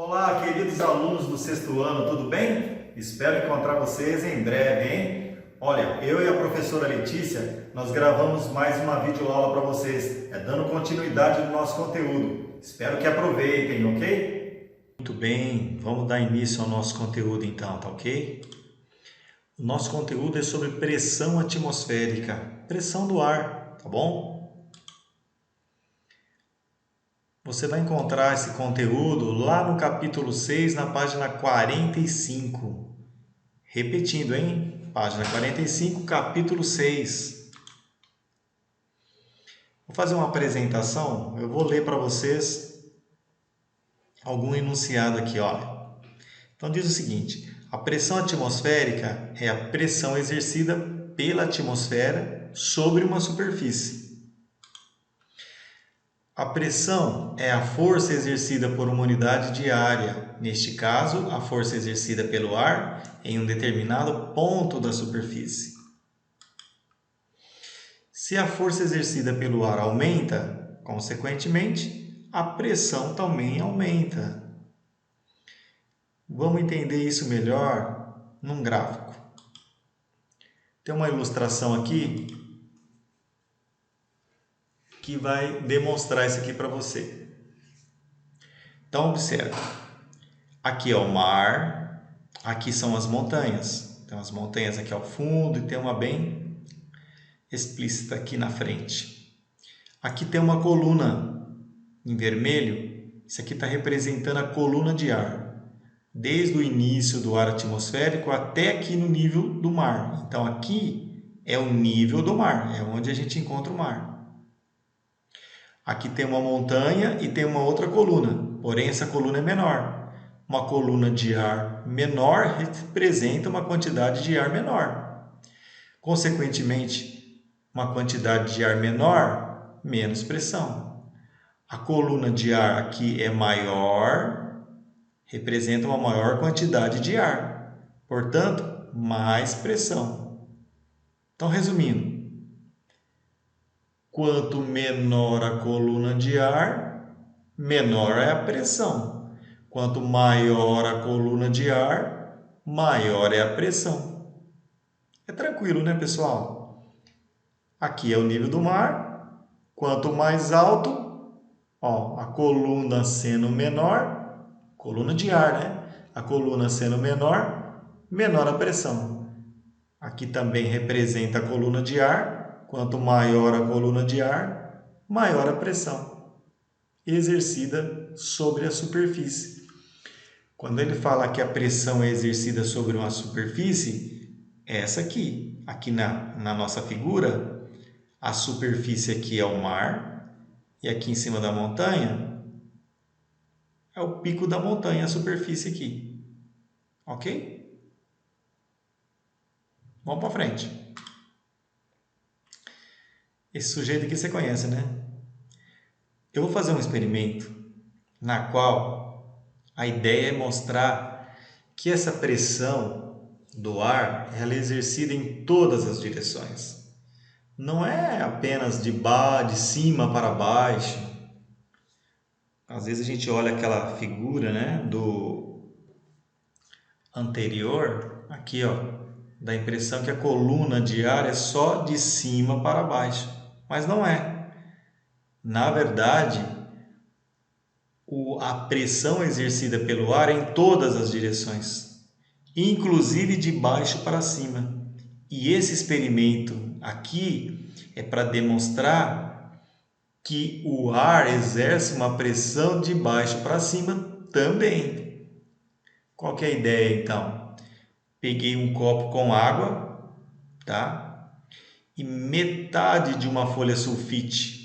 Olá, queridos alunos do sexto ano, tudo bem? Espero encontrar vocês em breve, hein? Olha, eu e a professora Letícia, nós gravamos mais uma videoaula para vocês, dando continuidade no nosso conteúdo. Espero que aproveitem, ok? Muito bem, vamos dar início ao nosso conteúdo então, tá ok? O nosso conteúdo é sobre pressão atmosférica, pressão do ar, tá bom? Você vai encontrar esse conteúdo lá no capítulo 6, na página 45. Repetindo, hein? Página 45, capítulo 6. Vou fazer uma apresentação, eu vou ler para vocês algum enunciado aqui, olha. Então diz o seguinte: a pressão atmosférica é a pressão exercida pela atmosfera sobre uma superfície. A pressão é a força exercida por uma unidade de área, neste caso, a força exercida pelo ar em um determinado ponto da superfície. Se a força exercida pelo ar aumenta, consequentemente, a pressão também aumenta. Vamos entender isso melhor num gráfico. Tem uma ilustração aqui que vai demonstrar isso aqui para você. Então, observe. Aqui é o mar, aqui são as montanhas. Tem as montanhas aqui ao fundo e tem uma bem explícita aqui na frente. Aqui tem uma coluna em vermelho. Isso aqui está representando a coluna de ar, desde o início do ar atmosférico até aqui no nível do mar. Então, aqui é o nível do mar, é onde a gente encontra o mar. Aqui tem uma montanha e tem uma outra coluna, porém essa coluna é menor. Uma coluna de ar menor representa uma quantidade de ar menor. Consequentemente, uma quantidade de ar menor, menos pressão. A coluna de ar aqui é maior, representa uma maior quantidade de ar. Portanto, mais pressão. Então, resumindo, quanto menor a coluna de ar, menor é a pressão. Quanto maior a coluna de ar, maior é a pressão. É tranquilo, né, pessoal? Aqui é o nível do mar. Quanto mais alto, ó, a coluna sendo menor, coluna de ar, né? A coluna sendo menor, menor a pressão. Aqui também representa a coluna de ar. Quanto maior a coluna de ar, maior a pressão exercida sobre a superfície. Quando ele fala que a pressão é exercida sobre uma superfície, é essa aqui. Aqui na nossa figura, a superfície aqui é o mar e aqui em cima da montanha é o pico da montanha, a superfície aqui. Ok? Vamos para frente. Esse sujeito aqui você conhece, né? Eu vou fazer um experimento na qual a ideia é mostrar que essa pressão do ar ela é exercida em todas as direções. Não é apenas de cima para baixo. Às vezes a gente olha aquela figura, né, do anterior, aqui, ó, dá a impressão que a coluna de ar é só de cima para baixo, mas não é. Na verdade, a pressão exercida pelo ar é em todas as direções, inclusive de baixo para cima. E esse experimento aqui é para demonstrar que o ar exerce uma pressão de baixo para cima também. Qual que é a ideia então? Peguei um copo com água, tá? E metade de uma folha sulfite.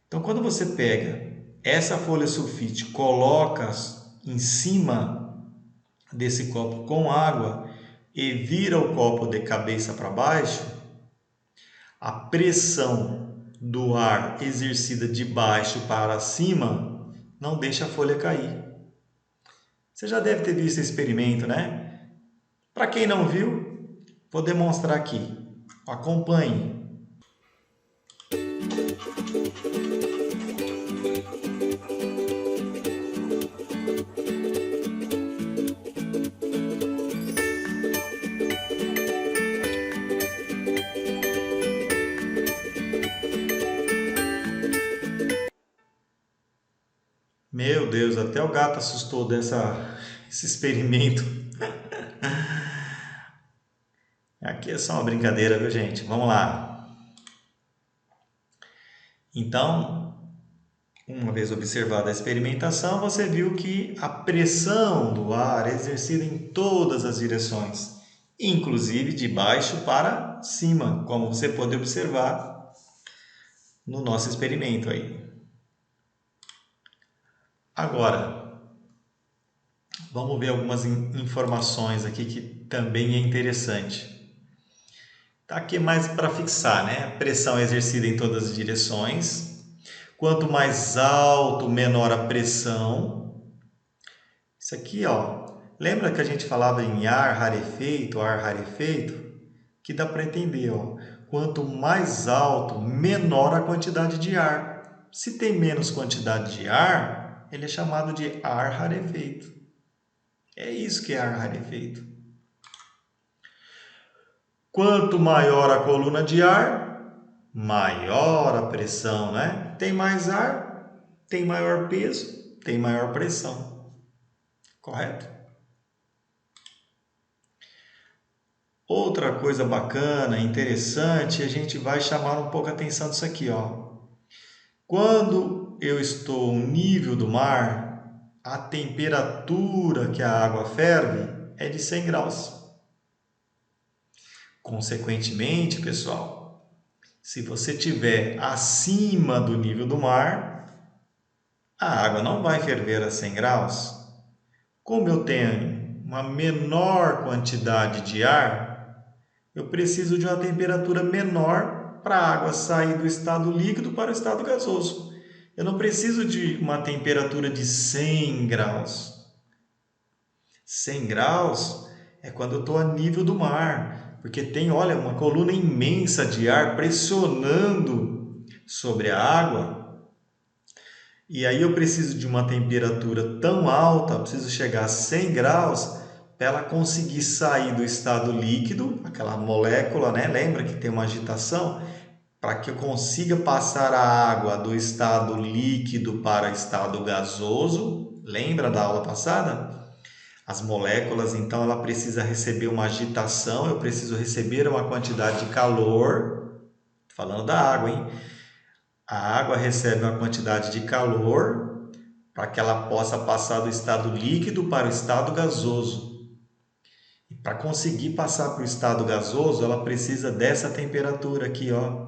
Então, quando você pega essa folha sulfite, coloca em cima desse copo com água e vira o copo de cabeça para baixo, a pressão do ar exercida de baixo para cima não deixa a folha cair. Você já deve ter visto esse experimento, né? Para quem não viu, vou demonstrar aqui. Acompanhe. Meu Deus, até o gato assustou esse experimento. Aqui é só uma brincadeira, viu, gente? Vamos lá. Então, uma vez observada a experimentação, você viu que a pressão do ar é exercida em todas as direções, inclusive de baixo para cima, como você pode observar no nosso experimento aí. Agora, vamos ver algumas informações aqui que também é interessante. Tá aqui mais para fixar, né? A pressão é exercida em todas as direções. Quanto mais alto, menor a pressão. Isso aqui, ó. Lembra que a gente falava em ar rarefeito, ar rarefeito? Que dá para entender, ó. Quanto mais alto, menor a quantidade de ar. Se tem menos quantidade de ar, ele é chamado de ar rarefeito. É isso que é ar rarefeito. Quanto maior a coluna de ar, maior a pressão, né? Tem mais ar, tem maior peso, tem maior pressão. Correto? Outra coisa bacana, interessante, a gente vai chamar um pouco a atenção disso aqui, ó. Quando eu estou no nível do mar, a temperatura que a água ferve é de 100 graus. Consequentemente, pessoal, se você estiver acima do nível do mar, a água não vai ferver a 100 graus. Como eu tenho uma menor quantidade de ar, eu preciso de uma temperatura menor para a água sair do estado líquido para o estado gasoso. Eu não preciso de uma temperatura de 100 graus. 100 graus é quando eu estou a nível do mar, porque tem, olha, uma coluna imensa de ar pressionando sobre a água. E aí eu preciso de uma temperatura tão alta, preciso chegar a 100 graus para ela conseguir sair do estado líquido, aquela molécula, né? Lembra que tem uma agitação? Para que eu consiga passar a água do estado líquido para o estado gasoso. Lembra da aula passada? As moléculas, então, ela precisa receber uma agitação, eu preciso receber uma quantidade de calor. Falando da água, hein? A água recebe uma quantidade de calor para que ela possa passar do estado líquido para o estado gasoso. E para conseguir passar para o estado gasoso, ela precisa dessa temperatura aqui, ó,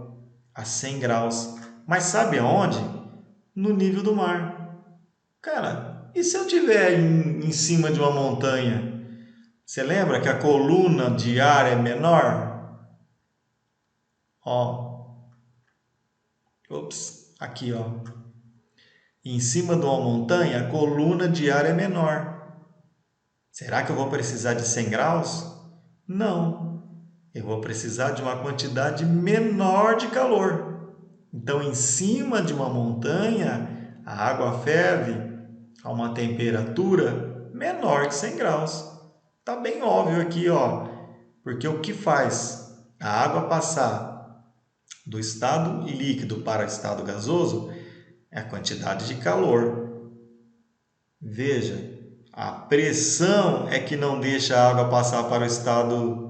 a 100 graus. Mas sabe aonde? No nível do mar. Cara, e se eu estiver em cima de uma montanha? Você lembra que a coluna de ar é menor? Ó, aqui, ó. Em cima de uma montanha, a coluna de ar é menor. Será que eu vou precisar de 100 graus? Não. Eu vou precisar de uma quantidade menor de calor. Então, em cima de uma montanha, a água ferve a uma temperatura menor que 100 graus. Tá bem óbvio aqui, ó. Porque o que faz a água passar do estado líquido para o estado gasoso é a quantidade de calor. Veja, a pressão é que não deixa a água passar para o estado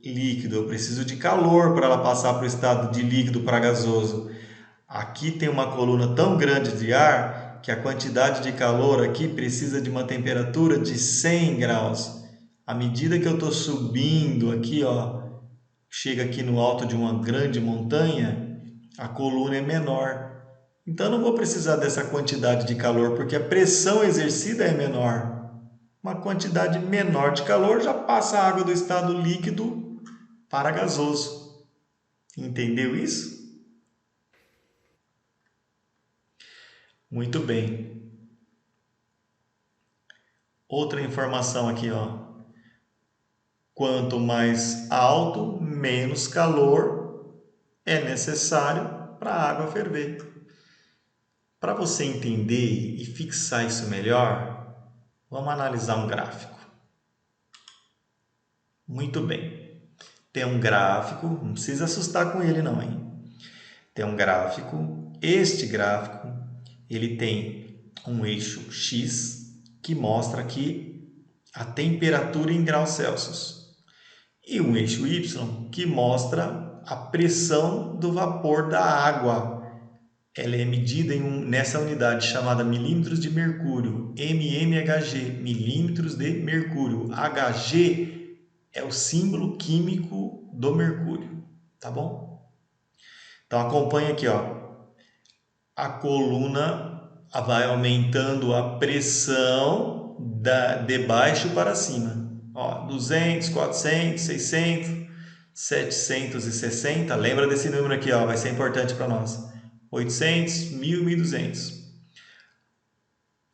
líquido. Eu preciso de calor para ela passar para o estado de líquido para gasoso. Aqui tem uma coluna tão grande de ar que a quantidade de calor aqui precisa de uma temperatura de 100 graus. À medida que eu estou subindo aqui, ó, chega aqui no alto de uma grande montanha, a coluna é menor. Então, eu não vou precisar dessa quantidade de calor, porque a pressão exercida é menor. Uma quantidade menor de calor já passa a água do estado líquido para gasoso. Entendeu isso? Muito bem. Outra informação aqui, ó. Quanto mais alto, menos calor é necessário para a água ferver. Para você entender e fixar isso melhor, vamos analisar um gráfico. Muito bem. Tem um gráfico, não precisa assustar com ele não, hein? Tem um gráfico. Este gráfico, ele tem um eixo X que mostra aqui a temperatura em graus Celsius e um eixo Y que mostra a pressão do vapor da água. Ela é medida nessa unidade chamada milímetros de mercúrio, mmHg, milímetros de mercúrio. Hg é o símbolo químico do mercúrio, tá bom? Então acompanha aqui, ó. A coluna vai aumentando a pressão de baixo para cima. Ó, 200, 400, 600, 760. Lembra desse número aqui, ó, vai ser importante para nós. 800, 1000, 1200.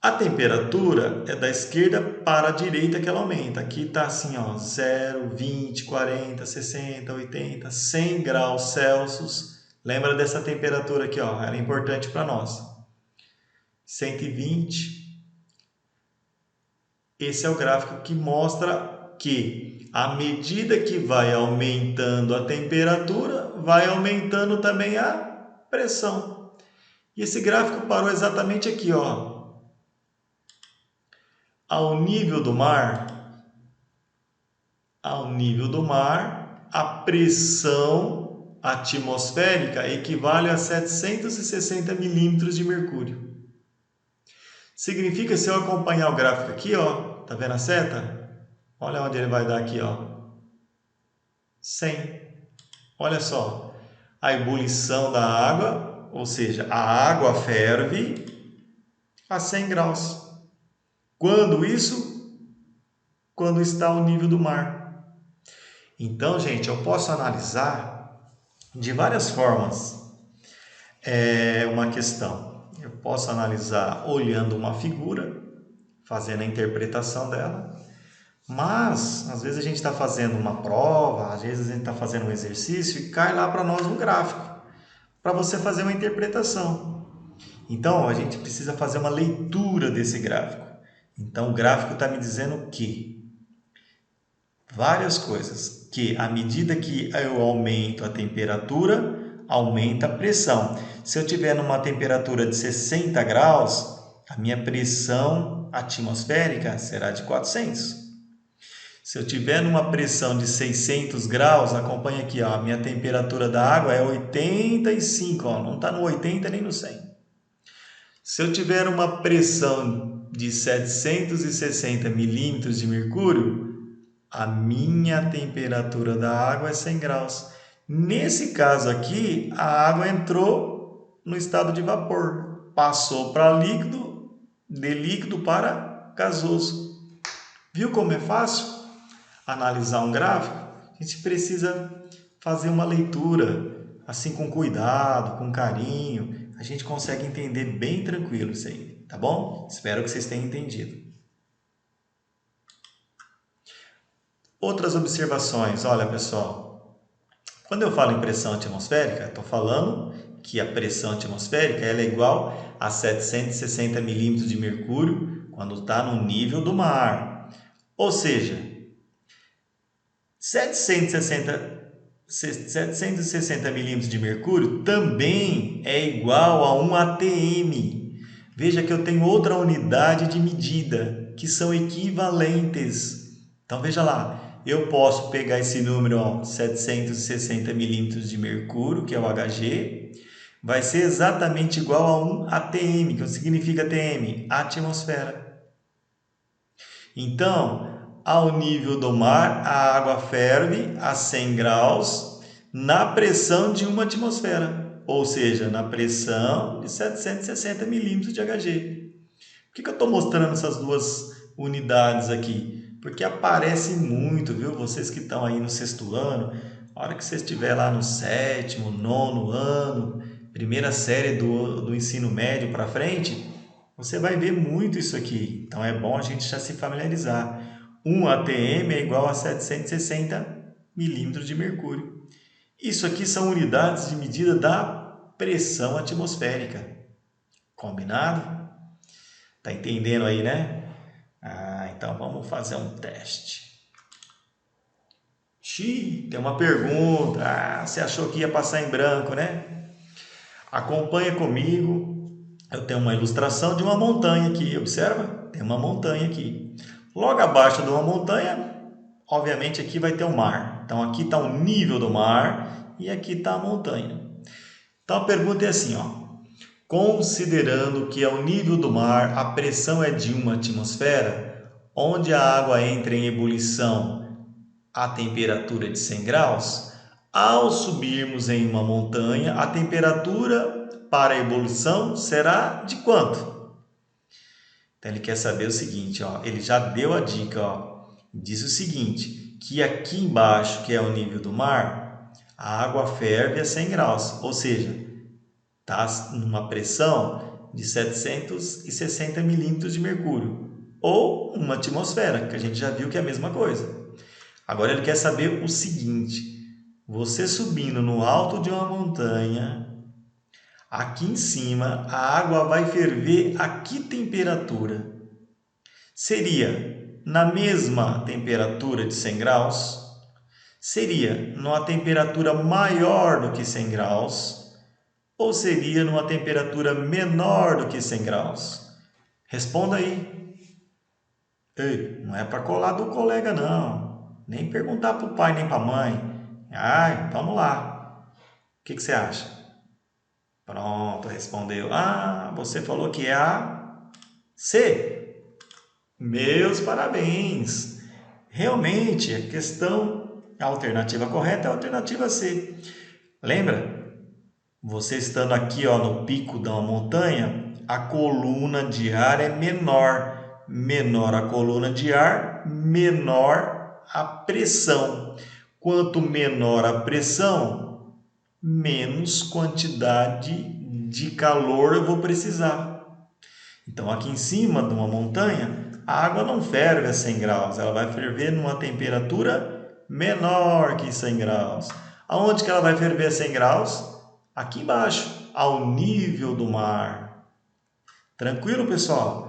A temperatura é da esquerda para a direita que ela aumenta. Aqui está assim, ó, 0, 20, 40, 60, 80, 100 graus Celsius. Lembra dessa temperatura aqui, ó, ela é importante para nós. 120. Esse é o gráfico que mostra que à medida que vai aumentando a temperatura, vai aumentando também a pressão. E esse gráfico parou exatamente aqui, ó. Ao nível do mar, a pressão atmosférica equivale a 760 milímetros de mercúrio. Significa, se eu acompanhar o gráfico aqui, ó, tá vendo a seta? Olha onde ele vai dar aqui, ó. 100. Olha só, a ebulição da água, ou seja, a água ferve a 100 graus. Quando isso? Quando está ao nível do mar. Então, gente, eu posso analisar de várias formas uma questão. Eu posso analisar olhando uma figura, fazendo a interpretação dela, mas às vezes a gente está fazendo uma prova, às vezes a gente está fazendo um exercício e cai lá para nós um gráfico, para você fazer uma interpretação. Então, a gente precisa fazer uma leitura desse gráfico. Então, o gráfico está me dizendo que várias coisas, que à medida que eu aumento a temperatura, aumenta a pressão. Se eu tiver numa temperatura de 60 graus, a minha pressão atmosférica será de 400. Se eu tiver numa pressão de 600 graus, acompanha aqui, ó, a minha temperatura da água é 85, ó, não está no 80 nem no 100. Se eu tiver uma pressão de 760 milímetros de mercúrio, a minha temperatura da água é 100 graus. Nesse caso aqui, a água entrou no estado de vapor, passou para líquido, de líquido para gasoso. Viu como é fácil analisar um gráfico? A gente precisa fazer uma leitura assim com cuidado, com carinho. A gente consegue entender bem tranquilo isso aí, tá bom? Espero que vocês tenham entendido. Outras observações, olha pessoal, quando eu falo em pressão atmosférica, estou falando que a pressão atmosférica ela é igual a 760 milímetros de mercúrio quando está no nível do mar. Ou seja, 760 milímetros de mercúrio também é igual a 1 atm. Veja que eu tenho outra unidade de medida, que são equivalentes. Então, veja lá, eu posso pegar esse número, ó, 760 milímetros de mercúrio, que é o Hg, vai ser exatamente igual a 1 atm. Que significa atm? Atmosfera. Então, ao nível do mar, a água ferve a 100 graus na pressão de uma atmosfera, ou seja, na pressão de 760 milímetros de Hg. Por que eu estou mostrando essas duas unidades aqui? Porque aparece muito, viu? Vocês que estão aí no 6º ano, a hora que você estiver lá no 7º, 9º ano, primeira série do ensino médio para frente, você vai ver muito isso aqui. Então é bom a gente já se familiarizar. 1 atm é igual a 760 milímetros de mercúrio. Isso aqui são unidades de medida da pressão atmosférica. Combinado? Tá entendendo aí, né? Então vamos fazer um teste. Tem uma pergunta. Você achou que ia passar em branco, né? Acompanha comigo. eu tenho uma ilustração de uma montanha aqui, observa? Tem uma montanha aqui. Logo abaixo de uma montanha, obviamente aqui vai ter o mar. Então aqui está o nível do mar e aqui está a montanha. Então a pergunta é assim, ó. Considerando que ao nível do mar a pressão é de 1 atmosfera, onde a água entra em ebulição a temperatura de 100 graus, ao subirmos em uma montanha, a temperatura para a ebulição será de quanto? Então ele quer saber o seguinte, ó, ele já deu a dica, ó, diz o seguinte, que aqui embaixo, que é o nível do mar, a água ferve a 100 graus, ou seja, está numa pressão de 760 milímetros de mercúrio, ou 1 atmosfera, que a gente já viu que é a mesma coisa. Agora ele quer saber o seguinte, você subindo no alto de uma montanha, aqui em cima a água vai ferver a que temperatura? Seria na mesma temperatura de 100 graus? Seria numa temperatura maior do que 100 graus? Ou seria numa temperatura menor do que 100 graus? Responda aí. Ei, não é para colar do colega não, nem perguntar para o pai nem para a mãe. Ai, vamos lá. O que você acha? Pronto, respondeu. Ah, você falou que é a C. Meus parabéns. Realmente, a questão, a alternativa correta é a alternativa C. Lembra? Você estando aqui, ó, no pico da montanha, a coluna de ar é menor. Menor a coluna de ar, menor a pressão. Quanto menor a pressão, menos quantidade de calor eu vou precisar. Então, aqui em cima de uma montanha, a água não ferve a 100 graus, ela vai ferver numa temperatura menor que 100 graus. Aonde que ela vai ferver a 100 graus? Aqui embaixo, ao nível do mar. Tranquilo, pessoal?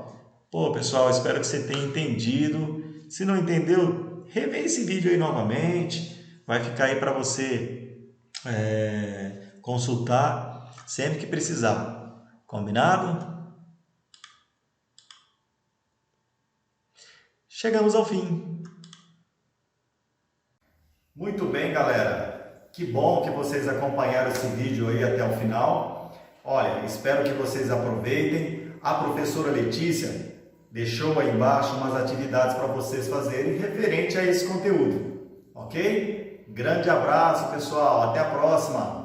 Pô, pessoal, espero que você tenha entendido. Se não entendeu, revê esse vídeo aí novamente. Vai ficar aí para você consultar sempre que precisar. Combinado? Chegamos ao fim. Muito bem, galera. Que bom que vocês acompanharam esse vídeo aí até o final. Olha, espero que vocês aproveitem. A professora Letícia deixou aí embaixo umas atividades para vocês fazerem referente a esse conteúdo. Ok? Grande abraço, pessoal. Até a próxima.